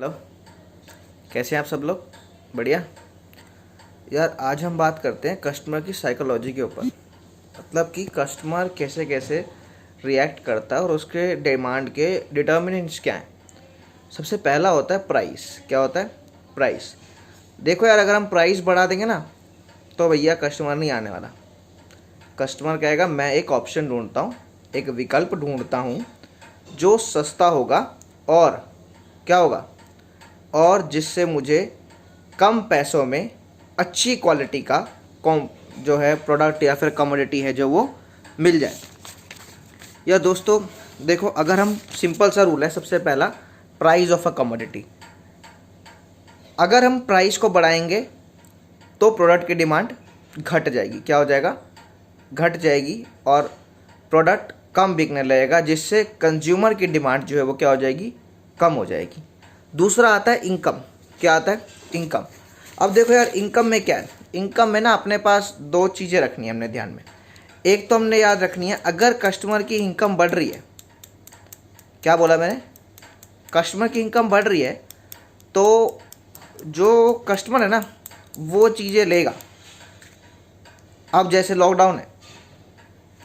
Hello, कैसे हैं आप सब लोग? बढ़िया। यार आज हम बात करते हैं कस्टमर की साइकोलॉजी के ऊपर। मतलब कि कस्टमर कैसे कैसे रिएक्ट करता है और उसके डिमांड के डिटर्मिनेंट्स क्या हैं। सबसे पहला होता है प्राइस। क्या होता है? प्राइस। देखो यार, अगर हम प्राइस बढ़ा देंगे ना तो भैया कस्टमर नहीं आने वाला। कस्टमर कहेगा मैं एक ऑप्शन ढूंढता हूँ, एक विकल्प ढूंढता हूँ जो सस्ता होगा और क्या होगा, और जिससे मुझे कम पैसों में अच्छी क्वालिटी का कॉम जो है प्रोडक्ट या फिर कमोडिटी है जो वो मिल जाए। या दोस्तों देखो, अगर हम सिंपल सा रूल है, सबसे पहला प्राइस ऑफ अ कमोडिटी। अगर हम प्राइस को बढ़ाएंगे तो प्रोडक्ट की डिमांड घट जाएगी। क्या हो जाएगा? घट जाएगी और प्रोडक्ट कम बिकने लगेगा, जिससे कंज्यूमर की डिमांड जो है वो क्या हो जाएगी? कम हो जाएगी। दूसरा आता है इनकम। क्या आता है? इनकम। अब देखो यार, इनकम में क्या है? इनकम में ना अपने पास दो चीज़ें रखनी है हमने ध्यान में। एक तो हमने याद रखनी है, अगर कस्टमर की इनकम बढ़ रही है, क्या बोला मैंने? कस्टमर की इनकम बढ़ रही है तो जो कस्टमर है ना वो चीज़ें लेगा। अब जैसे लॉकडाउन है,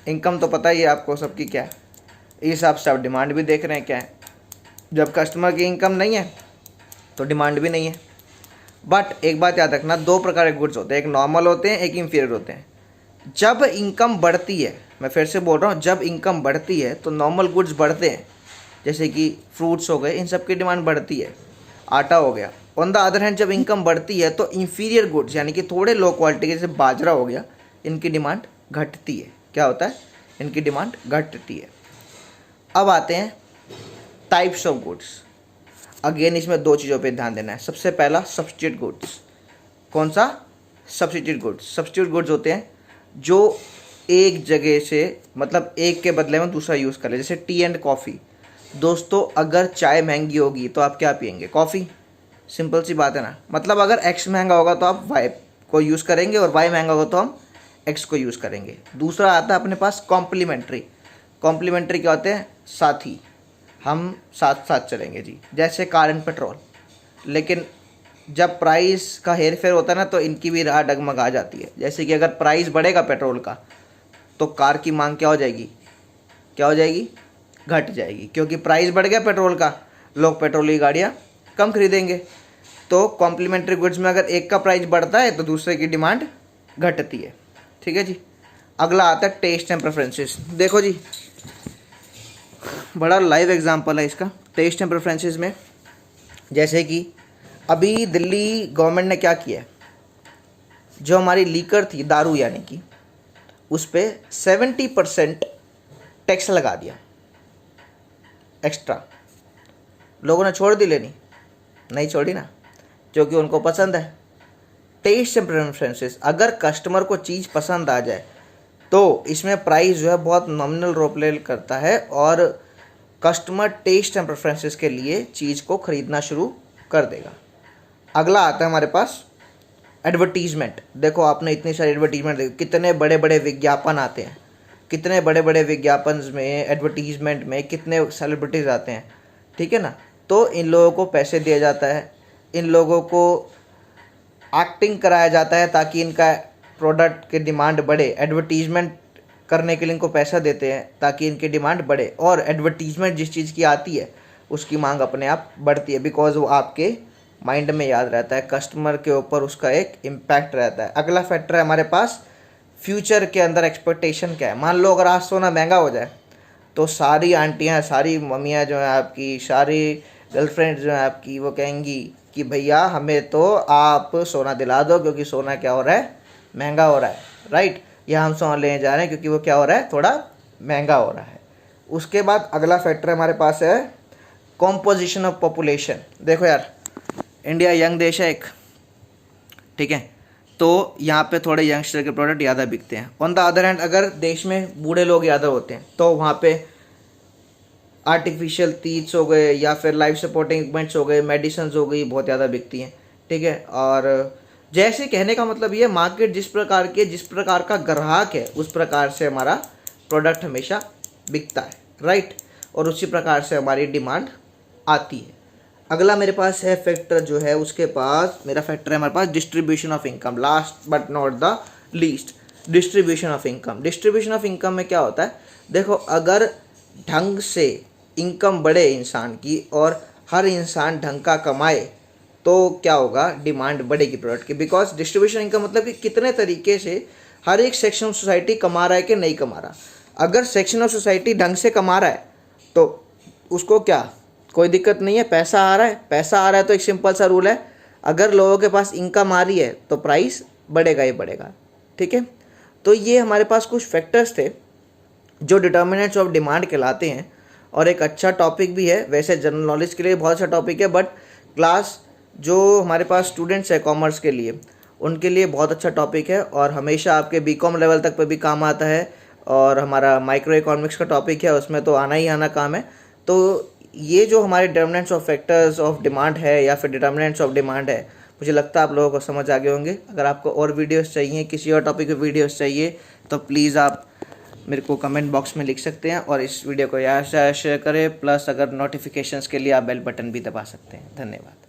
इनकम तो पता ही है आपको सबकी क्या है, इस हिसाब से आप डिमांड भी देख रहे हैं क्या है। जब कस्टमर की इनकम नहीं है तो डिमांड भी नहीं है। बट एक बात याद रखना, दो प्रकार के गुड्स होते हैं, एक नॉर्मल होते हैं, एक इंफीरियर होते हैं। जब इनकम बढ़ती है, मैं फिर से बोल रहा हूँ, जब इनकम बढ़ती है तो नॉर्मल गुड्स बढ़ते हैं, जैसे कि फ्रूट्स हो गए, इन सब की डिमांड बढ़ती है, आटा हो गया। ऑन द अदर हैंड जब इनकम बढ़ती है तो इंफीरियर गुड्स यानी कि थोड़े लो क्वालिटी के, जैसे बाजरा हो गया, इनकी डिमांड घटती है। क्या होता है? इनकी डिमांड घटती है। अब आते हैं टाइप्स ऑफ गुड्स। अगेन इसमें दो चीज़ों पे ध्यान देना है। सबसे पहला सब्स्टिट्यूट गुड्स। कौन सा? Substitute goods. सब्स्टिट्यूट गुड्स होते हैं जो एक जगह से, मतलब एक के बदले में दूसरा यूज़ कर ले, जैसे टी एंड कॉफ़ी। दोस्तों अगर चाय महंगी होगी तो आप क्या पियेंगे? कॉफ़ी। सिंपल सी बात है ना। मतलब अगर एक्स महंगा होगा तो आप वाई को यूज़ करेंगे और वाई महंगा होगा तो हम एक्स को यूज़ करेंगे। दूसरा आता है अपने पास कॉम्प्लीमेंट्री। कॉम्प्लीमेंट्री क्या होते हैं? साथी। हम साथ साथ चलेंगे जी, जैसे कार एंड पेट्रोल। लेकिन जब प्राइस का हेर फेर होता है ना तो इनकी भी राह डगमगा जाती है। जैसे कि अगर प्राइस बढ़ेगा पेट्रोल का तो कार की मांग क्या हो जाएगी? क्या हो जाएगी? घट जाएगी, क्योंकि प्राइस बढ़ गया पेट्रोल का, लोग पेट्रोल की गाड़ियाँ कम खरीदेंगे। तो कॉम्प्लीमेंट्री गुड्स में अगर एक का प्राइस बढ़ता है तो दूसरे की डिमांड घटती है। ठीक है जी। अगला आता है टेस्ट एंड प्रेफरेंसेस। देखो जी, बड़ा लाइव एग्जांपल है इसका। टेस्ट एंड प्रेफरेंसेस में जैसे कि अभी दिल्ली गवर्नमेंट ने क्या किया है, जो हमारी लीकर थी, दारू यानी कि, उस पर 70% टैक्स लगा दिया एक्स्ट्रा। लोगों ने छोड़ दी लेनी? नहीं छोड़ी ना, क्योंकि उनको पसंद है। टेस्ट एंड प्रेफरेंसेस, अगर कस्टमर को चीज़ पसंद आ जाए तो इसमें प्राइस जो है बहुत नॉमिनल रोल प्ले करता है और कस्टमर टेस्ट एंड प्रेफरेंसेस के लिए चीज़ को ख़रीदना शुरू कर देगा। अगला आता है हमारे पास एडवर्टीजमेंट। देखो आपने इतनी सारी एडवर्टीजमेंट देखी, कितने बड़े बड़े विज्ञापन आते हैं, कितने बड़े बड़े विज्ञापन में, एडवर्टीजमेंट में कितने सेलिब्रिटीज़ आते हैं। ठीक है ना। तो इन लोगों को पैसे दिया जाता है, इन लोगों को एक्टिंग कराया जाता है ताकि इनका प्रोडक्ट की डिमांड बढ़े। एडवर्टीजमेंट करने के लिए इनको पैसा देते हैं ताकि इनकी डिमांड बढ़े, और एडवर्टीजमेंट जिस चीज़ की आती है उसकी मांग अपने आप बढ़ती है, बिकॉज वो आपके माइंड में याद रहता है, कस्टमर के ऊपर उसका एक इम्पैक्ट रहता है। अगला फैक्टर है हमारे पास फ्यूचर के अंदर एक्सपेक्टेशन क्या है। मान लो अगर आज सोना महंगा हो जाए तो सारी आंटियाँ, सारी मम्मियाँ जो हैं आपकी, सारी गर्लफ्रेंड जो हैं आपकी, वो कहेंगी कि भैया हमें तो आप सोना दिला दो, क्योंकि सोना क्या हो रहा है? महंगा हो रहा है। राइट। या हम सोना लेने जा रहे हैं क्योंकि वो क्या हो रहा है? थोड़ा महंगा हो रहा है। उसके बाद अगला फैक्टर हमारे पास है कॉम्पोजिशन ऑफ पॉपुलेशन। देखो यार, इंडिया यंग देश है एक, ठीक है, तो यहाँ पे थोड़े यंगस्टर के प्रोडक्ट ज़्यादा बिकते हैं। ऑन द अदर हैंड अगर देश में बूढ़े लोग ज़्यादा होते हैं तो वहाँ पे आर्टिफिशियल टीथ्स हो गए या फिर लाइफ सपोर्टिंग इक्विपमेंट्स हो गए, मेडिसिन हो गई, बहुत ज़्यादा बिकती हैं। ठीक है। और जैसे कहने का मतलब ये, मार्केट जिस प्रकार का ग्राहक है उस प्रकार से हमारा प्रोडक्ट हमेशा बिकता है। राइट। और उसी प्रकार से हमारी डिमांड आती है। अगला मेरे पास है फैक्टर जो है, उसके पास मेरा फैक्टर है हमारे पास distribution of income, last but not the least, distribution of income. Distribution of income में क्या होता है, देखो अगर ढंग से इनकम बढ़े इंसान की और हर इंसान ढंग का कमाए तो क्या होगा, डिमांड बढ़ेगी प्रोडक्ट की। बिकॉज डिस्ट्रीब्यूशन इनकम मतलब कि कितने तरीके से हर एक सेक्शन ऑफ सोसाइटी कमा रहा है कि नहीं कमा रहा। अगर सेक्शन ऑफ सोसाइटी ढंग से कमा रहा है तो उसको क्या कोई दिक्कत नहीं है, पैसा आ रहा है, पैसा आ रहा है तो एक सिंपल सा रूल है, अगर लोगों के पास इनकम आ रही है तो प्राइस बढ़ेगा ही बढ़ेगा। ठीक है, तो ये हमारे पास कुछ फैक्टर्स थे जो डिटर्मिनेंट्स ऑफ डिमांड कहलाते हैं, और एक अच्छा टॉपिक भी है, वैसे जनरल नॉलेज के लिए बहुत अच्छा टॉपिक है, बट क्लास जो हमारे पास स्टूडेंट्स है कॉमर्स के लिए उनके लिए बहुत अच्छा टॉपिक है, और हमेशा आपके बीकॉम लेवल तक पे भी काम आता है, और हमारा माइक्रो इकोनॉमिक्स का टॉपिक है उसमें तो आना ही आना काम है। तो ये जो हमारे determinants of factors of demand है या फिर डिटर्मिनेंट्स ऑफ डिमांड है, मुझे लगता है आप लोगों को समझ आ गए होंगे। अगर आपको और वीडियोस चाहिए, किसी और टॉपिक पे वीडियोस चाहिए, तो प्लीज़ आप मेरे को कमेंट बॉक्स में लिख सकते हैं, और इस वीडियो को यार शेयर करें, प्लस अगर नोटिफिकेशंस के लिए आप बेल बटन भी दबा सकते हैं। धन्यवाद।